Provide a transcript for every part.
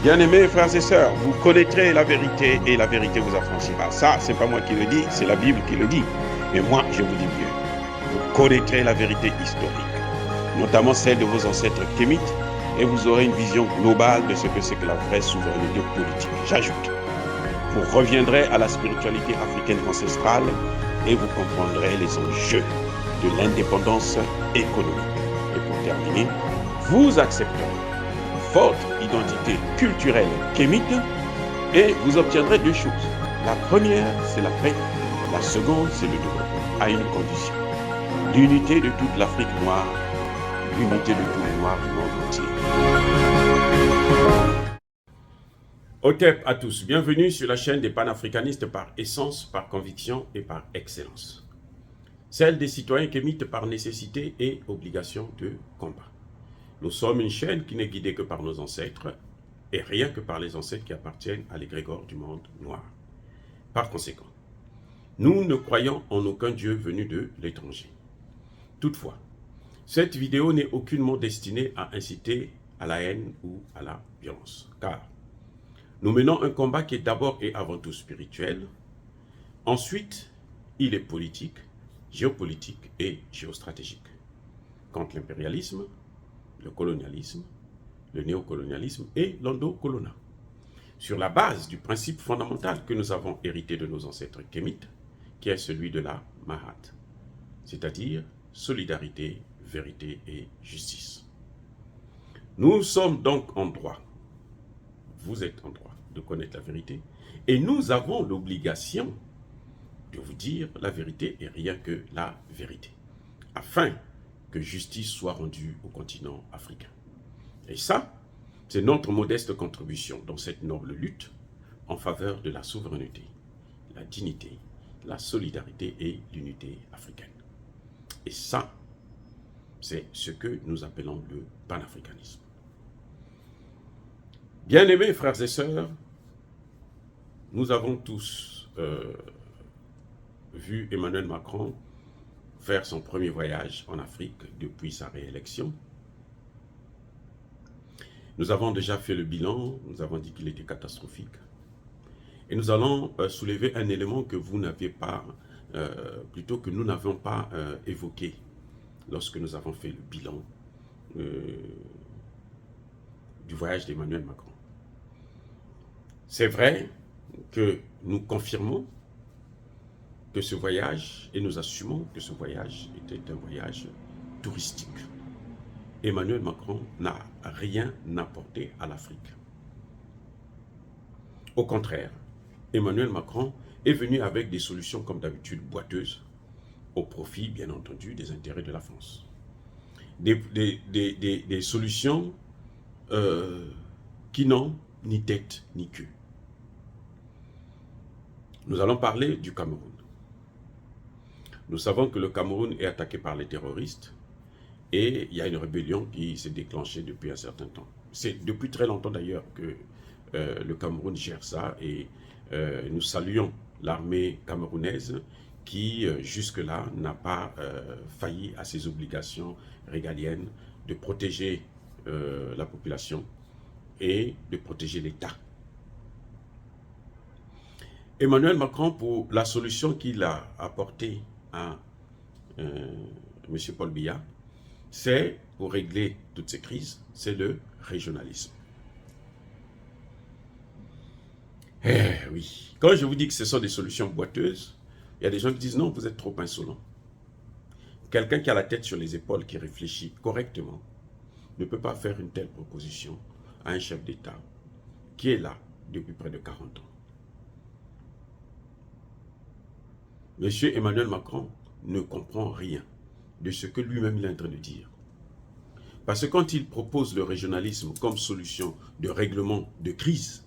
Bien-aimés frères et sœurs, vous connaîtrez la vérité et la vérité vous affranchira. Ça, c'est pas moi qui le dis, c'est la Bible qui le dit. Mais moi, je vous dis mieux. Vous connaîtrez la vérité historique, notamment celle de vos ancêtres kémites, et vous aurez une vision globale de ce que c'est que la vraie souveraineté politique. J'ajoute, vous reviendrez à la spiritualité africaine ancestrale et vous comprendrez les enjeux de l'indépendance économique. Et pour terminer, vous accepterez votre identité culturelle kémite et vous obtiendrez deux choses. La première, c'est la paix. La seconde, c'est le développement, à une condition. L'unité de toute l'Afrique noire, l'unité de tous les Noirs du monde entier. Otep à tous, bienvenue sur la chaîne des panafricanistes par essence, par conviction et par excellence. Celle des citoyens kémites par nécessité et obligation de combat. Nous sommes une chaîne qui n'est guidée que par nos ancêtres et rien que par les ancêtres qui appartiennent à l'égrégore du monde noir. Par conséquent, nous ne croyons en aucun Dieu venu de l'étranger. Toutefois, cette vidéo n'est aucunement destinée à inciter à la haine ou à la violence, car nous menons un combat qui est d'abord et avant tout spirituel. Ensuite, il est politique, géopolitique et géostratégique. Contre l'impérialisme, le colonialisme, le néocolonialisme et l'endocolona. Sur la base du principe fondamental que nous avons hérité de nos ancêtres kémites, qui est celui de la Mahat, c'est-à-dire solidarité, vérité et justice. Nous sommes donc en droit, vous êtes en droit de connaître la vérité, et nous avons l'obligation de vous dire la vérité et rien que la vérité, afin que justice soit rendue au continent africain. Et ça, c'est notre modeste contribution dans cette noble lutte en faveur de la souveraineté, la dignité, la solidarité et l'unité africaine. Et ça, c'est ce que nous appelons le panafricanisme. Bien-aimés frères et sœurs, nous avons tous vu Emmanuel Macron faire son premier voyage en Afrique depuis sa réélection. Nous avons déjà fait le bilan, nous avons dit qu'il était catastrophique. Et nous allons soulever un élément que vous n'avez pas, plutôt que nous n'avons pas évoqué lorsque nous avons fait le bilan du voyage d'Emmanuel Macron. C'est vrai que nous confirmons que ce voyage, et nous assumons que ce voyage était un voyage touristique. Emmanuel Macron n'a rien apporté à l'Afrique. Au contraire, Emmanuel Macron est venu avec des solutions comme d'habitude boiteuses, au profit bien entendu des intérêts de la France. Des solutions qui n'ont ni tête ni queue. Nous allons parler du Cameroun. Nous savons que le Cameroun est attaqué par les terroristes et il y a une rébellion qui s'est déclenchée depuis un certain temps. C'est depuis très longtemps d'ailleurs que le Cameroun gère ça et nous saluons l'armée camerounaise qui jusque-là n'a pas failli à ses obligations régaliennes de protéger la population et de protéger l'État. Emmanuel Macron, pour la solution qu'il a apportée à M. Paul Biya, c'est pour régler toutes ces crises, c'est le régionalisme. Eh oui, quand je vous dis que ce sont des solutions boiteuses, il y a des gens qui disent non, vous êtes trop insolent. Quelqu'un qui a la tête sur les épaules, qui réfléchit correctement, ne peut pas faire une telle proposition à un chef d'État qui est là depuis près de 40 ans. Monsieur Emmanuel Macron ne comprend rien de ce que lui-même il est en train de dire. Parce que quand il propose le régionalisme comme solution de règlement de crise,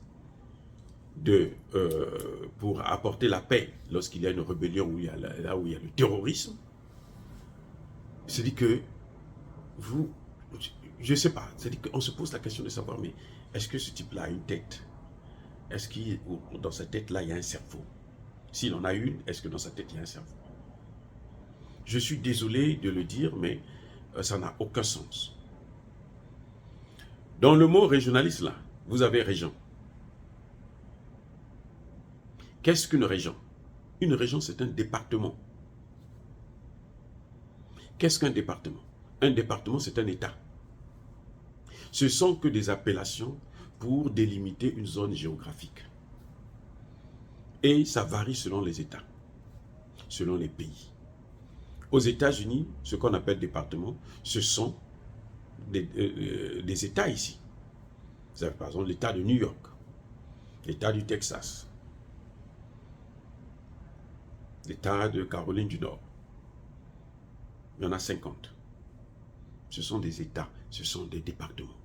pour apporter la paix lorsqu'il y a une rébellion, là où il y a le terrorisme, c'est-à-dire que vous, je ne sais pas, c'est-à-dire qu'on se pose la question de savoir, mais est-ce que ce type-là a une tête? Est-ce que dans sa tête-là, il y a un cerveau? S'il en a une, est-ce que dans sa tête, il y a un cerveau? Je suis désolé de le dire, mais ça n'a aucun sens. Dans le mot régionaliste, là, vous avez région. Qu'est-ce qu'une région? Une région, c'est un département. Qu'est-ce qu'un département? Un département, c'est un État. Ce sont que des appellations pour délimiter une zone géographique. Et ça varie selon les États, selon les pays. Aux États-Unis, ce qu'on appelle département, ce sont des États ici. Vous avez par exemple l'État de New York, l'État du Texas, l'État de Caroline du Nord. Il y en a 50. Ce sont des États, ce sont des départements.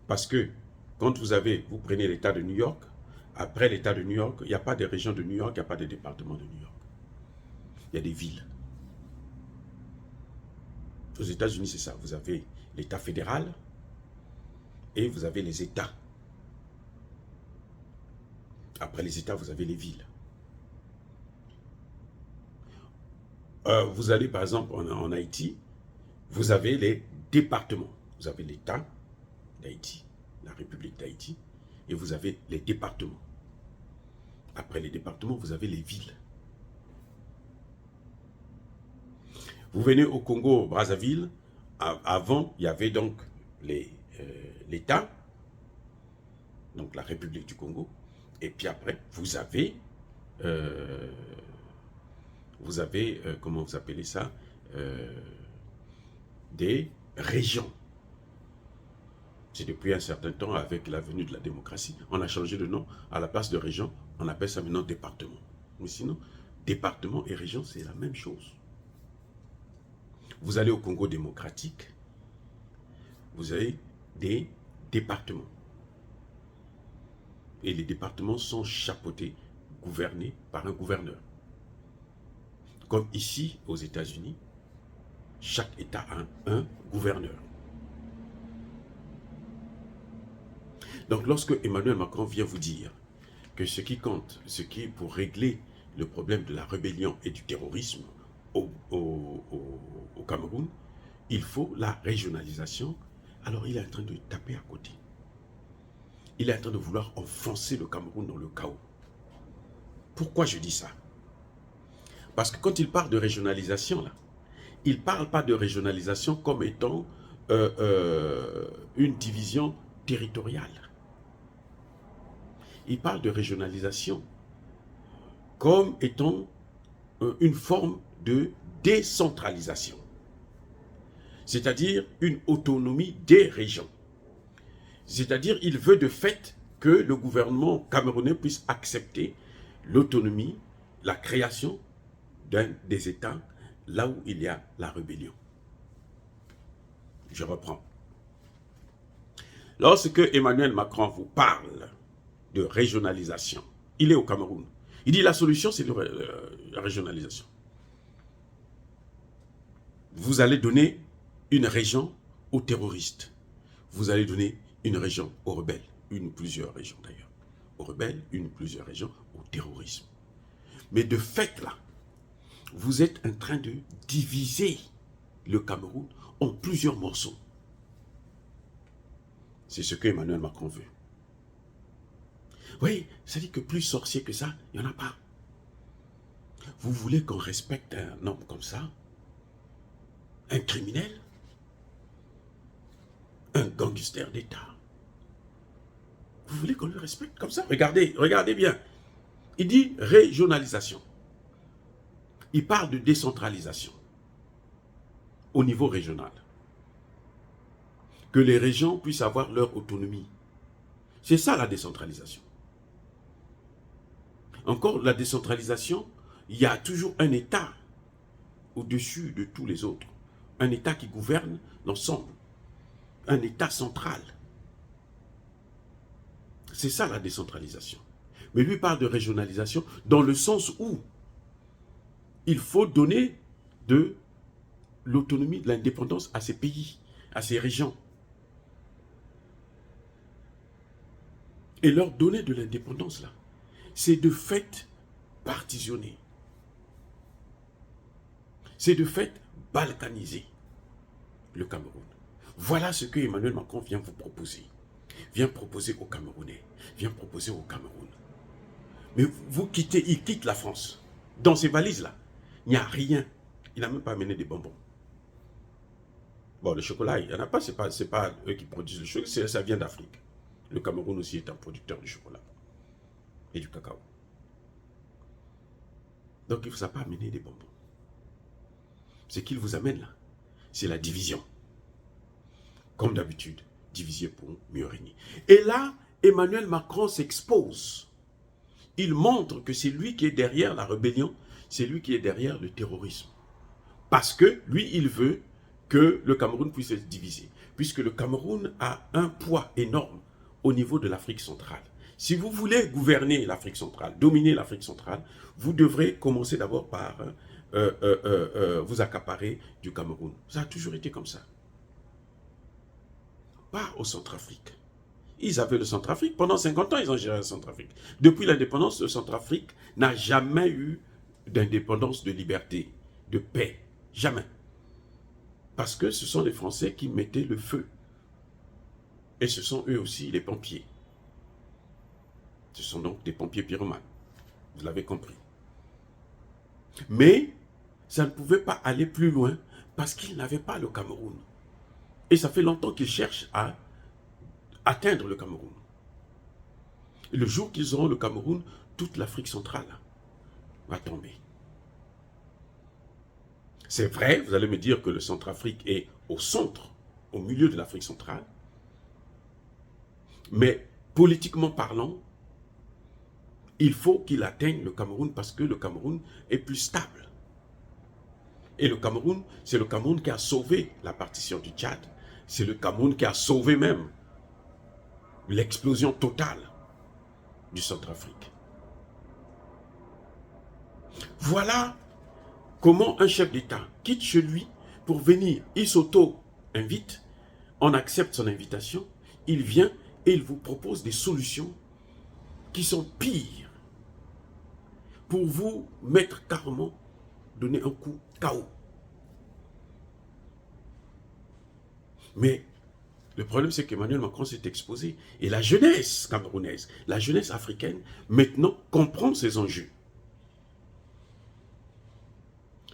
Parce que quand vous prenez l'État de New York, après l'État de New York, il n'y a pas de région de New York, il n'y a pas de département de New York. Il y a des villes. Aux États-Unis, c'est ça. Vous avez l'État fédéral et vous avez les États. Après les États, vous avez les villes. Vous allez par exemple en Haïti, vous avez les départements. Vous avez l'État d'Haïti, la République d'Haïti, et vous avez les départements. Après les départements, vous avez les villes. Vous venez au Congo, Brazzaville, avant, il y avait donc l'État, donc la République du Congo, et puis après, vous avez, comment vous appelez ça, des régions. C'est depuis un certain temps, avec la venue de la démocratie, on a changé de nom. À la place de région, on appelle ça maintenant département. Mais sinon, département et région, c'est la même chose. Vous allez au Congo démocratique, vous avez des départements. Et les départements sont chapeautés, gouvernés par un gouverneur. Comme ici, aux États-Unis, chaque État a un gouverneur. Donc, lorsque Emmanuel Macron vient vous dire que ce qui compte, ce qui est pour régler le problème de la rébellion et du terrorisme au Cameroun, il faut la régionalisation, alors il est en train de taper à côté. Il est en train de vouloir enfoncer le Cameroun dans le chaos. Pourquoi je dis ça? Parce que quand il parle de régionalisation, là, il ne parle pas de régionalisation comme étant une division territoriale. Il parle de régionalisation comme étant une forme de décentralisation. C'est-à-dire une autonomie des régions. C'est-à-dire il veut de fait que le gouvernement camerounais puisse accepter l'autonomie, la création des États là où il y a la rébellion. Je reprends. Lorsque Emmanuel Macron vous parle de régionalisation, il est au Cameroun. Il dit la solution, c'est la régionalisation. Vous allez donner une région aux terroristes. Vous allez donner une région aux rebelles. Une ou plusieurs régions d'ailleurs. Aux rebelles, une ou plusieurs régions au terrorisme. Mais de fait là, vous êtes en train de diviser le Cameroun en plusieurs morceaux. C'est ce que Emmanuel Macron veut. Oui, ça dit que plus sorcier que ça, il n'y en a pas. Vous voulez qu'on respecte un homme comme ça? Un criminel? Un gangster d'État? Vous voulez qu'on le respecte comme ça? Regardez, regardez bien. Il dit régionalisation. Il parle de décentralisation au niveau régional. Que les régions puissent avoir leur autonomie. C'est ça la décentralisation. Encore la décentralisation, il y a toujours un État au-dessus de tous les autres. Un État qui gouverne l'ensemble. Un État central. C'est ça la décentralisation. Mais lui parle de régionalisation dans le sens où il faut donner de l'autonomie, de l'indépendance à ces pays, à ces régions. Et leur donner de l'indépendance là, c'est de fait partitionner. C'est de fait balkaniser le Cameroun. Voilà ce que Emmanuel Macron vient vous proposer. vient proposer aux Camerounais, vient proposer au Cameroun. Mais vous quittez, il quitte la France. Dans ces valises-là, il n'y a rien. Il n'a même pas amené des bonbons. Bon, le chocolat, il n'y en a pas, c'est pas eux qui produisent le chocolat, ça vient d'Afrique. Le Cameroun aussi est un producteur de chocolat et du cacao. Donc il ne vous a pas amené des bonbons. Ce qu'il vous amène là, c'est la division. Comme d'habitude, diviser pour mieux régner. Et là, Emmanuel Macron s'expose. Il montre que c'est lui qui est derrière la rébellion, c'est lui qui est derrière le terrorisme. Parce que lui, il veut que le Cameroun puisse être divisé. Puisque le Cameroun a un poids énorme au niveau de l'Afrique centrale. Si vous voulez gouverner l'Afrique centrale, dominer l'Afrique centrale, vous devrez commencer d'abord par vous accaparer du Cameroun. Ça a toujours été comme ça. Pas au Centrafrique. Ils avaient le Centrafrique. Pendant 50 ans, ils ont géré le Centrafrique. Depuis l'indépendance, le Centrafrique n'a jamais eu d'indépendance, de liberté, de paix. Jamais. Parce que ce sont les Français qui mettaient le feu. Et ce sont eux aussi les pompiers. Ce sont donc des pompiers pyromanes. Vous l'avez compris. Mais ça ne pouvait pas aller plus loin parce qu'ils n'avaient pas le Cameroun. Et ça fait longtemps qu'ils cherchent à atteindre le Cameroun. Et le jour qu'ils auront le Cameroun, toute l'Afrique centrale va tomber. C'est vrai, vous allez me dire que le Centrafrique est au centre, au milieu de l'Afrique centrale. Mais politiquement parlant, il faut qu'il atteigne le Cameroun parce que le Cameroun est plus stable. Et le Cameroun, c'est le Cameroun qui a sauvé la partition du Tchad. C'est le Cameroun qui a sauvé même l'explosion totale du Centrafrique. Voilà comment un chef d'État quitte chez lui pour venir. Il s'auto-invite, on accepte son invitation, il vient et il vous propose des solutions qui sont pires pour vous mettre carrément, donner un coup KO. Mais le problème, c'est qu'Emmanuel Macron s'est exposé. Et la jeunesse camerounaise, la jeunesse africaine, maintenant, comprend ces enjeux.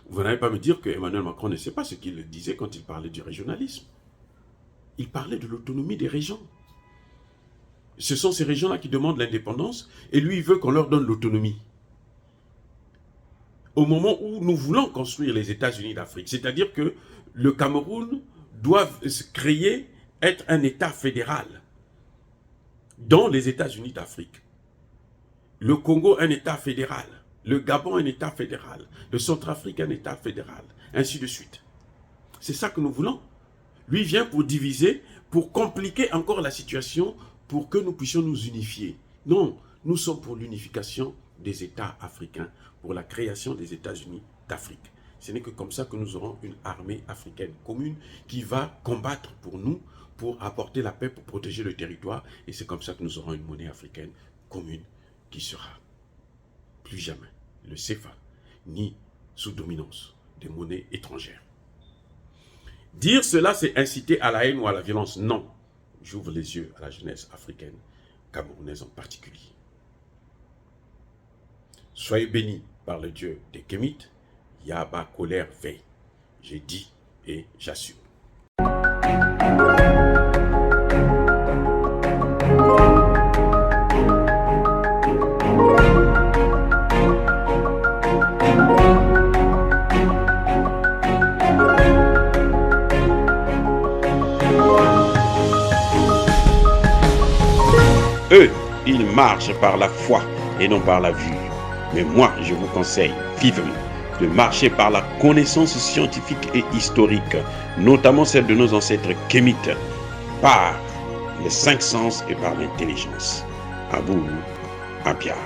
Vous n'allez pas me dire qu'Emmanuel Macron ne sait pas ce qu'il disait quand il parlait du régionalisme. Il parlait de l'autonomie des régions. Ce sont ces régions-là qui demandent l'indépendance et lui, il veut qu'on leur donne l'autonomie. Au moment où nous voulons construire les États-Unis d'Afrique, c'est-à-dire que le Cameroun doit se créer, être un État fédéral dans les États-Unis d'Afrique. Le Congo, un État fédéral. Le Gabon, un État fédéral. Le Centrafrique, un État fédéral. Ainsi de suite. C'est ça que nous voulons. Lui vient pour diviser, pour compliquer encore la situation, pour que nous puissions nous unifier. Non, nous sommes pour l'unification des États africains, pour la création des États-Unis d'Afrique. Ce n'est que comme ça que nous aurons une armée africaine commune qui va combattre pour nous, pour apporter la paix, pour protéger le territoire. Et c'est comme ça que nous aurons une monnaie africaine commune qui sera plus jamais le CFA, ni sous dominance des monnaies étrangères. Dire cela, c'est inciter à la haine ou à la violence. Non. J'ouvre les yeux à la jeunesse africaine, camerounaise en particulier. Soyez bénis par le Dieu des Kémites. Yaba colère veille. J'ai dit et j'assume. Eux, ils marchent par la foi et non par la vue. Mais moi, je vous conseille vivement de marcher par la connaissance scientifique et historique, notamment celle de nos ancêtres kémites, par les 5 sens et par l'intelligence. À vous, à Pierre.